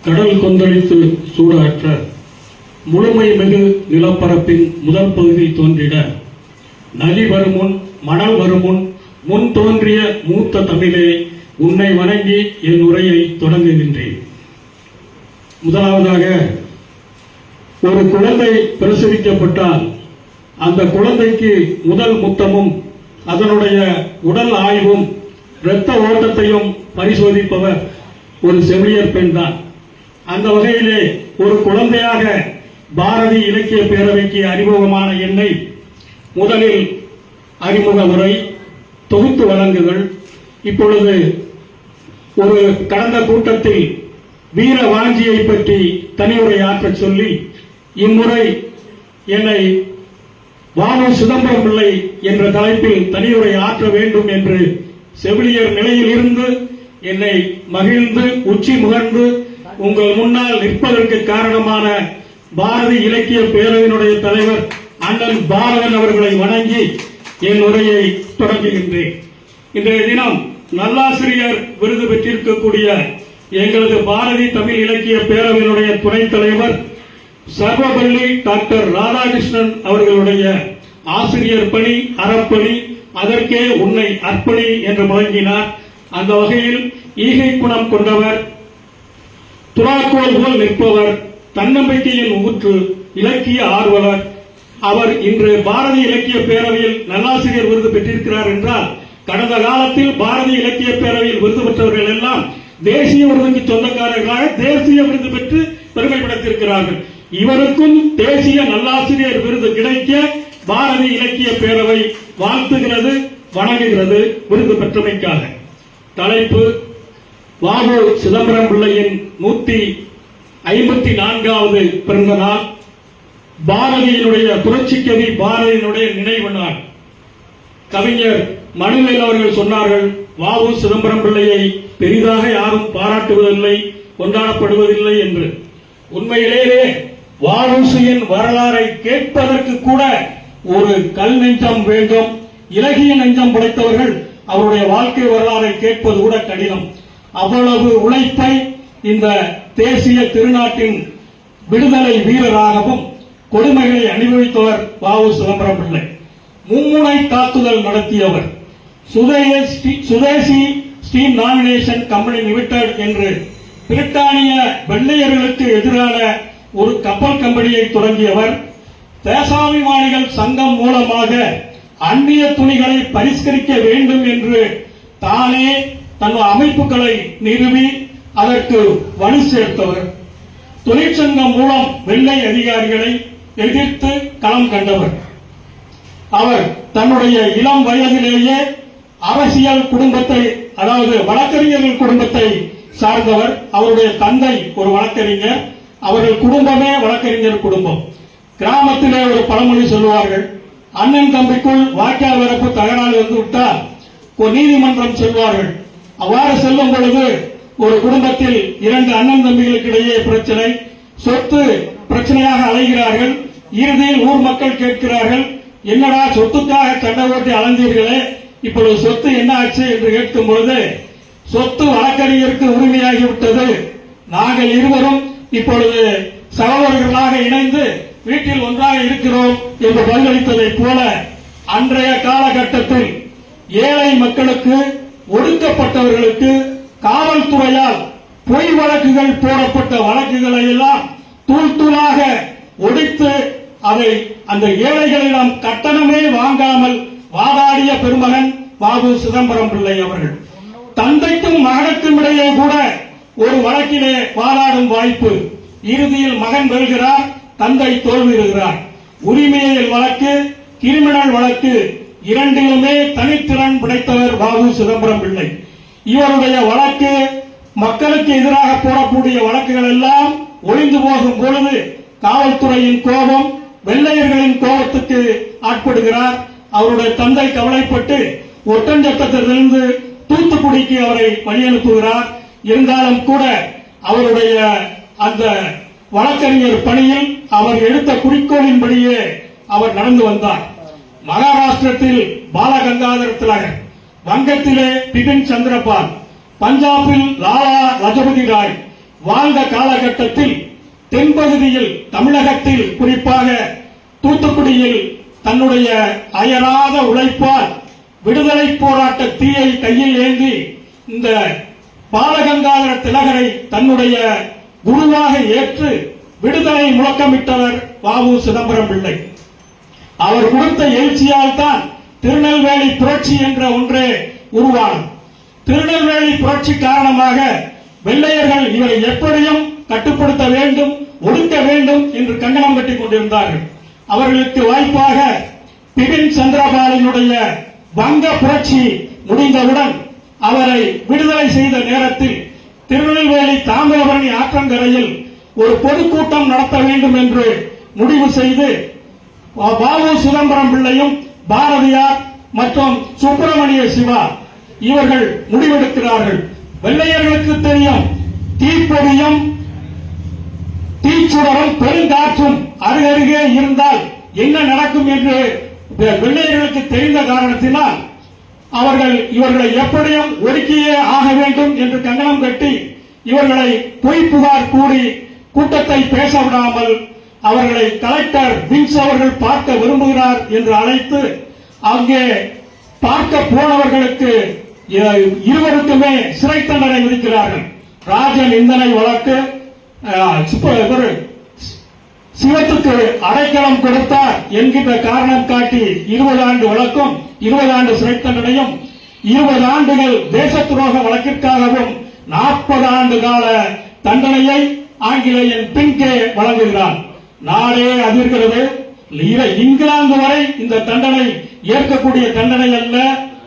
கடல் கொந்தளித்து சூடாற்ற முழுமை மிகு நிலப்பரப்பின் முதல் பகுதி தோன்றிட நதி வருமுன் மணல் வருமுன் முன் தோன்றிய மூத்த தமிழே உன்னை வணங்கி என் உரையை தொடங்குகின்றேன். முதலாவதாக, ஒரு குழந்தை பிரசவிக்கப்பட்டால் அந்த குழந்தைக்கு முதல் முத்தமும் அதனுடைய உடல் ஆய்வும் இரத்த ஓட்டத்தையும் பரிசோதிப்பவர் ஒரு செவிலியர் பெண் தான். அந்த வகையிலே ஒரு குழந்தையாக பாரதி இலக்கிய பேரவைக்கு அறிமுகமான என்னை முதலில் அறிமுக உரை, தொகுத்து வழங்குகள், இப்பொழுது ஒரு கடந்த கூட்டத்தில் வீர வாஞ்சியை பற்றி தனியுரை ஆற்றச் சொல்லி இம்முறை என்னை வானு சிதம்பரம் பிள்ளை என்ற தலைப்பில் தனியுரை ஆற்ற வேண்டும் என்று செவிலியர் நிலையில் இருந்து என்னை மகிழ்ந்து உச்சி முகர்ந்து உங்கள் முன்னால் நிற்பதற்கு காரணமான பாரதி இலக்கிய பேரவையினுடைய தலைவர் அண்ணன் பாரதன் அவர்களை வணங்கி என் உரையை தொடங்குகின்றேன். இன்றைய தினம் நல்லாசிரியர் விருது பெற்றிருக்கக்கூடிய எங்களது பாரதி தமிழ் இலக்கிய பேரவையினுடைய துணைத் தலைவர் சர்வபள்ளி டாக்டர் ராதாகிருஷ்ணன் அவர்களுடைய ஆசிரியர் பணி அறப்பணி, அதற்கே உன்னை அர்ப்பணி என்று முழங்கினார். அந்த வகையில் ஈகை குணம் கொண்டவர், துறாக்கோல் போல் நிற்பவர், தன்னம்பிக்கையின் ஊற்று, இலக்கிய ஆர்வலர். அவர் இன்று பாரதி இலக்கிய பேரவையில் நல்லாசிரியர் விருது பெற்றிருக்கிறார் என்றால், கடந்த காலத்தில் பாரதி இலக்கிய பேரவையில் விருது பெற்றவர்கள் எல்லாம் தேசிய விருதுக்கு சொந்தக்காரர்களாக தேசிய விருது பெற்று பெருமை படைத்திருக்கிறார்கள். இவருக்கும் தேசிய நல்லாசிரியர் விருது கிடைக்க பாரதி இலக்கிய பேரவை வாழ்த்துகிறது, வணங்குகிறது விருது பெற்றமைக்காக. தலைப்பு: வாவு சிதம்பரம் பிள்ளையின் 154வது பிறந்த நாள். பாரதியினுடைய புரட்சி கவி பாரதியினுடைய நினைவு நாள். கவிஞர் மணிவேல் அவர்கள் சொன்னார்கள், வாவு சிதம்பரம் பிள்ளையை பெரிதாக யாரும் பாராட்டுவதில்லை, கொண்டாடப்படுவதில்லை என்று. உண்மையிலேயே வாவுசியின் வரலாறை கேட்பதற்கு கூட ஒரு கல் நெஞ்சம் வேண்டும். இலகிய நெஞ்சம் படைத்தவர்கள் அவருடைய வாழ்க்கை வரலாறை கேட்பது கூட கடினம். அவ்வளவு உழைப்பை இந்த தேசிய திருநாட்டின் விடுதலை வீரராகவும் கொடுமைகளை அனுபவித்தவர் வாவு சிதம்பரம் பிள்ளை. மும்முனை தாக்குதல் நடத்தியவர். சுதேசி ஸ்டீல் நாமினேஷன் கம்பெனி லிமிடெட் என்று பிரிட்டானிய வெள்ளையர்களுக்கு எதிரான ஒரு கப்பல் கம்பெனியை தொடங்கியவர். தேசாபிமானிகள் சங்கம் மூலமாக அந்நிய துணிகளை பரிஷ்கரிக்க வேண்டும் என்று தானே தன் அமைப்புகளை நிறுவி அதற்கு வலு சேர்த்தவர். தொழிற்சங்கம் மூலம் வெள்ளை அதிகாரிகளை எதிர்த்து களம் கண்டவர். அவர் தன்னுடைய இளம் வயதிலேயே அரசியல் குடும்பத்தை, அதாவது வழக்கறிஞர்கள் குடும்பத்தை சார்ந்தவர். அவருடைய தந்தை ஒரு வழக்கறிஞர், அவர்கள் குடும்பமே வழக்கறிஞர் குடும்பம். கிராமத்திலே ஒரு பழமொழி சொல்லுவார்கள், அண்ணன் தம்பிக்குள் வாய்க்கால் வரப்பு தகராறு வந்து விட்டால் நீதிமன்றம் செல்வார்கள். அவ்வாறு செல்லும் பொழுது ஒரு குடும்பத்தில் 2 அண்ணன் தம்பிகளுக்கு இடையே பிரச்சனை, சொத்து பிரச்சனையாக அலைகிறார்கள். இறுதியில் ஊர் மக்கள் கேட்கிறார்கள், என்னடா சொத்துக்காக சண்டை ஓட்டி அலைந்தீர்களே, இப்பொழுது சொத்து என்ன ஆச்சு என்று கேட்கும் பொழுது, சொத்து வழக்கறிஞருக்கு உரிமையாகிவிட்டது, நாங்கள் இருவரும் இப்பொழுது சகோதரர்களாக இணைந்து வீட்டில் ஒன்றாக இருக்கிறோம் என்று பதிலளித்ததைப் போல அன்றைய காலகட்டத்தில் ஏழை மக்களுக்கு, ஒடுக்கப்பட்டவர்களுக்கு காவல்துறையால் பொய் வழக்குகள் போடப்பட்ட வழக்குகளை எல்லாம் தூள் தூளாக ஒடித்து அதை அந்த ஏழைகளிடம் கட்டணமே வாங்காமல் வாதாடிய பெருமகன் வாவு சிதம்பரம் பிள்ளை அவர்கள். தந்தைக்கும் மகனுக்கும் இடையே கூட ஒரு வழக்கிலே வாதாடும் வாய்ப்பு. இறுதியில் மகன் வெல்கிறார், தந்தை தோல்வியுறுகிறார். உரிமையியல் வழக்கு, கிரிமினல் வழக்கு இரண்டிலுமே தனித்திறன் படைத்தவர் வாவு சிதம்பரம் பிள்ளை. இவருடைய வழக்கு மக்களுக்கு எதிராக போடக்கூடிய வழக்குகள் எல்லாம் ஒளிந்து போகும் பொழுது காவல்துறையின் கோபம், வெள்ளையர்களின் கோபத்துக்கு ஆட்படுகிறார். அவருடைய தந்தை கவலைப்பட்டு ஒட்டஞ்சட்டத்திலிருந்து தூத்துக்குடிக்கு அவரை வழி அனுப்புகிறார். இருந்தாலும் கூட அவருடைய அந்த வழக்கறிஞர் பணியில் அவர் எடுத்த குறிக்கோளின்படியே அவர் நடந்து வந்தார். மகாராஷ்டிரத்தில் பாலகங்காதர திலகர், வங்கத்திலே பிபின் சந்திரபால், பஞ்சாபில் லாலா லஜபதி ராய், வாழ்ந்த காலகட்டத்தில் தென்பகுதியில் தமிழகத்தில் குறிப்பாக தூத்துக்குடியில் தன்னுடைய அயராத உழைப்பால் விடுதலை போராட்ட தீயை கையில் ஏந்தி இந்த பாலகங்காதர திலகரை தன்னுடைய குருவாக ஏற்று விடுதலை முழக்கமிட்டவர் வ.உ. சிதம்பரம் பிள்ளை. அவர் கொடுத்த எழுச்சியால் தான் திருநெல்வேலி புரட்சி என்ற ஒன்றே உருவானது. திருநெல்வேலி புரட்சி காரணமாக வெள்ளையர்கள் இவரை எப்படியும் கட்டுப்படுத்த வேண்டும், ஒடுக்க வேண்டும் என்று கங்கணம் கட்டிக் கொண்டிருந்தார்கள். அவர்களுக்கு வாய்ப்பாக பிபின் சந்திரபாலினுடைய வங்க புரட்சி முடிந்தவுடன் அவரை விடுதலை செய்த நேரத்தில் திருநெல்வேலி தாமிரபரணி ஆற்றங்கரையில் ஒரு பொதுக்கூட்டம் நடத்த வேண்டும் என்று முடிவு செய்து வ.உ. சிதம்பரம் பிள்ளையும் பாரதியார் மற்றும் சுப்பிரமணிய சிவா இவர்கள் முடிவெடுக்கிறார்கள். வெள்ளையர்களுக்கு தெரியும் தீப்பொறியும் தீச்சுடரும் பெருங்காற்றும் அருகருகே இருந்தால் என்ன நடக்கும் என்று வெள்ளையர்களுக்கு தெரிந்த காரணத்தினால் அவர்கள் இவர்களை எப்படியும் ஒடுக்கியே ஆக வேண்டும் என்று கங்கணம் கட்டி இவர்களை பொய் புகார் கூறி கூட்டத்தை பேச விடாமல் அவர்களை கலெக்டர் வின்ஸ் அவர்கள் பார்க்க விரும்புகிறார் என்று அழைத்து அங்கே பார்க்க போனவர்களுக்கு இருவருக்குமே சிறை தண்டனை விதிக்கிறார்கள். ராஜ நிந்தனை வழக்கு, சிவத்துக்கு அடைக்கலம் கொடுத்தார் என்கின்ற காரணம் காட்டி 20 ஆண்டு வழக்கும் 20 ஆண்டு சிறை தண்டனையும் 20 ஆண்டுகள் தேச துரோக வழக்கிற்காகவும் 40 ஆண்டு கால தண்டனையை ஆங்கிலேயன் பின்கே வழங்குகிறார். நாடே அதிர்கிறது. இங்கிலாந்து வரை இந்த தண்டனை ஏற்கக்கூடிய தண்டனை அல்ல,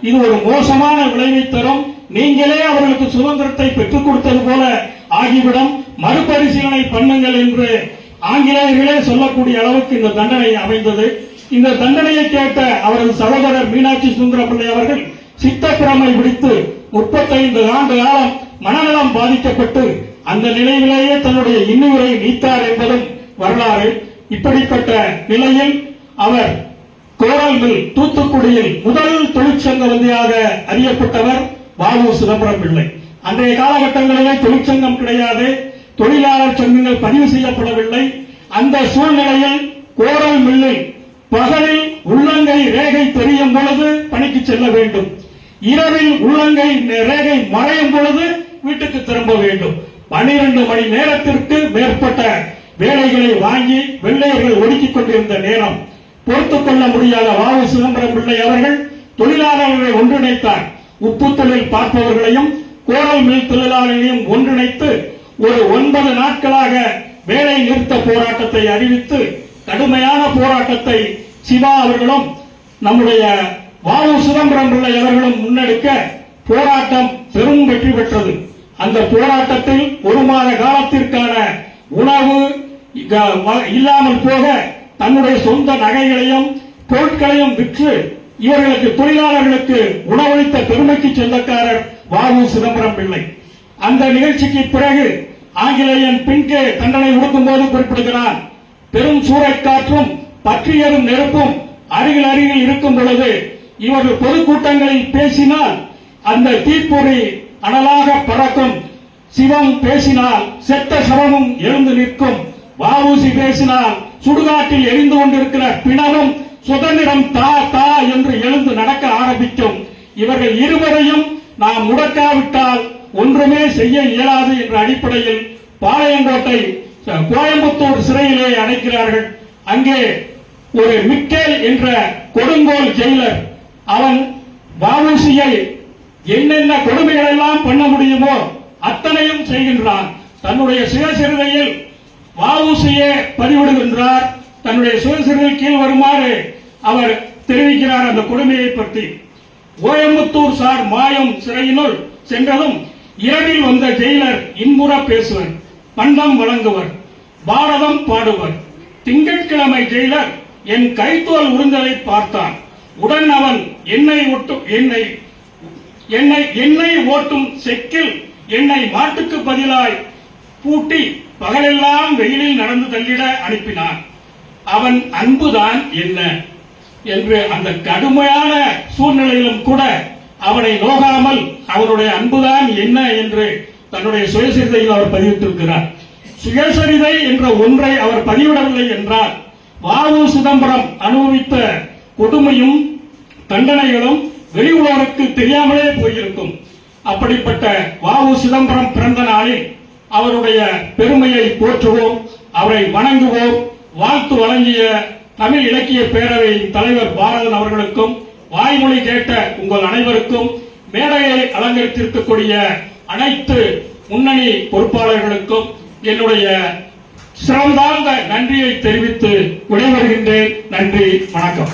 இது ஒரு மோசமான விளைவை தரும், நீங்களே அவர்களுக்கு சுதந்திரத்தை பெற்றுக் கொடுத்தது போல ஆகிவிடும், மறுபரிசீலனை பண்ணுங்கள் என்று ஆங்கிலேயர்களே சொல்லக்கூடிய அளவுக்கு இந்த தண்டனை அமைந்தது. இந்த தண்டனையை கேட்ட அவரது சகோதரர் மீனாட்சி சுந்தர பிள்ளை அவர்கள் சித்தப்பிரமை பிடித்து 35 ஆண்டு காலம் மனநலம் பாதிக்கப்பட்டு அந்த நிலையிலேயே தன்னுடைய இன்னுயிரை நீத்தார் என்பதும் வரலாறு. இப்படிப்பட்ட நிலையில் அவர் கோரல் மில் தூத்துக்குடியில் முதல் தொழிற்சங்கவதியாக அறியப்பட்டவர் வ.உ. சிதம்பரம் பிள்ளை. அன்றைய காலகட்டங்களிலே தொழிற்சங்கம் கிடையாது, தொழிலாளர் சங்கங்கள் பதிவு செய்யப்படவில்லை. அந்த சூழ்நிலையில் கோரல் மில்லில் பகலில் உள்ளங்கை ரேகை தெரியும் பொழுது பணிக்கு செல்ல வேண்டும், இரவில் உள்ளங்கை ரேகை மறையும் பொழுது வீட்டுக்கு திரும்ப வேண்டும். 12 மணி நேரத்திற்கு மேற்பட்ட வேலைகளை வாங்கி வெள்ளையர்கள் ஒடுக்கிக் கொண்டிருந்த நேரம் பொறுத்துக் கொள்ள முடியாத வ.உ. சிதம்பரம் பிள்ளை அவர்கள் தொழிலாளர்களை ஒன்றிணைத்தார். உப்பு தொழில் பார்ப்பவர்களையும் கோரல் மில் தொழிலாளர்களையும் ஒன்றிணைத்து ஒரு 9 நாட்களாக வேலை நிறுத்த போராட்டத்தை அறிவித்து கடுமையான போராட்டத்தை சிவா அவர்களும் நம்முடைய வ.உ. சிதம்பரம் பிள்ளை அவர்களும் முன்னெடுக்க போராட்டம் பெரும் வெற்றி பெற்றது. அந்த போராட்டத்தில் 1 மாத காலத்திற்கான உணவு இல்லாமல் போக தன்னுடைய சொந்த நகைகளையும் பொருட்களையும் விற்று இவர்களுக்கு தொழிலாளர்களுக்கு உணவளித்த பெருமைக்கு சொந்தக்காரர் வ.உ. சிதம்பரம் பிள்ளை. அந்த நிகழ்ச்சிக்கு பிறகு ஆங்கிலேயன் பின்கே தண்டனை கொடுக்கும் போது குறிப்பிடுகிறார், பெரும் சூறைக்காற்றும் பற்றியதும் நெருப்பும் அருகில் அருகில் இருக்கும் பொழுது இவர்கள் பொதுக்கூட்டங்களில் பேசினால் அந்த தீப்பொறி அனலாக பறக்கும், சிவம் பேசினால் செத்த சவமும் எழுந்து நிற்கும், வ.உ.சி பேசினால் சுடுகாட்டில் எரிந்து கொண்டிருக்கிற பிணமும் சுதந்திரம் தா தா என்று எழுந்து நடக்க ஆரம்பிக்கும். இவர்கள் இருவரையும் நாம் முடக்காவிட்டால் ஒன்றுமே செய்ய இயலாது என்ற அடிப்படையில் பாளையங்கோட்டை கோயம்புத்தூர் சிறையிலே அடைக்கிறார்கள். அங்கே ஒரு மிக்கேல் என்ற கொடுங்கோல் ஜெயிலர், அவன் வ.உ.சியை என்னென்ன கொடுமைகள் எல்லாம் பண்ண முடியுமோ அத்தனையும் செய்கின்றான். தன்னுடைய சுயசரிதையில் வ.உ.சியை பதிவிடுகின்றார். தன்னுடைய சுயசரிதையில் கீழ் வருமாறு அவர் தெரிவிக்கிறார் அந்த கொடுமையை பற்றி. கோயம்புத்தூர் சார் மாயம் சிறையினுள் சென்றதும் இரவில் வந்த ஜெயிலர் இன்புற பேசுவர், பண்டம் வழங்குவர், பாரதம் பாடுவர். திங்கட்கிழமை ஜெயிலர் என் கைத்தோல் உறிந்ததை பார்த்தான். உடன் அவன் எண்ணெய் ஓட்டும் செக்கில் என்னை மாட்டுக்கு பதிலாய் பூட்டி பகலெல்லாம் வெயிலில் நடந்து தள்ளிட அனுப்பினான். அவன் அன்புதான் என்ன என்று அந்த கடுமையான சூழ்நிலையிலும் கூட அவனை நோகாமல் அவனுடைய அன்புதான் என்ன என்று தன்னுடைய சுயசரிதையில் அவர் பதிவிட்டிருக்கிறார். சுயசரிதை என்ற ஒன்றை அவர் பதிவிடவில்லை என்றால் வ.உ. சிதம்பரம் அனுபவித்த கொடுமையும் தண்டனைகளும் வெளி உலகிற்கு தெரியாமலே போயிருக்கும். அப்படிப்பட்ட வ.உ. சிதம்பரம் பிறந்த நாளில் அவருடைய பெருமையை போற்றுவோம், அவரை வணங்குவோம். வாழ்த்து வழங்கிய தமிழ் இலக்கிய பேரவையின் தலைவர் பாரதன் அவர்களுக்கும், வாய்மொழி கேட்ட உங்கள் அனைவருக்கும், மேடையை அலங்கரித்திருக்கக்கூடிய அனைத்து முன்னணி பொறுப்பாளர்களுக்கும் என்னுடைய சிறந்தார்ந்த நன்றியை தெரிவித்து விடைபெறுகின்றேன். நன்றி, வணக்கம்.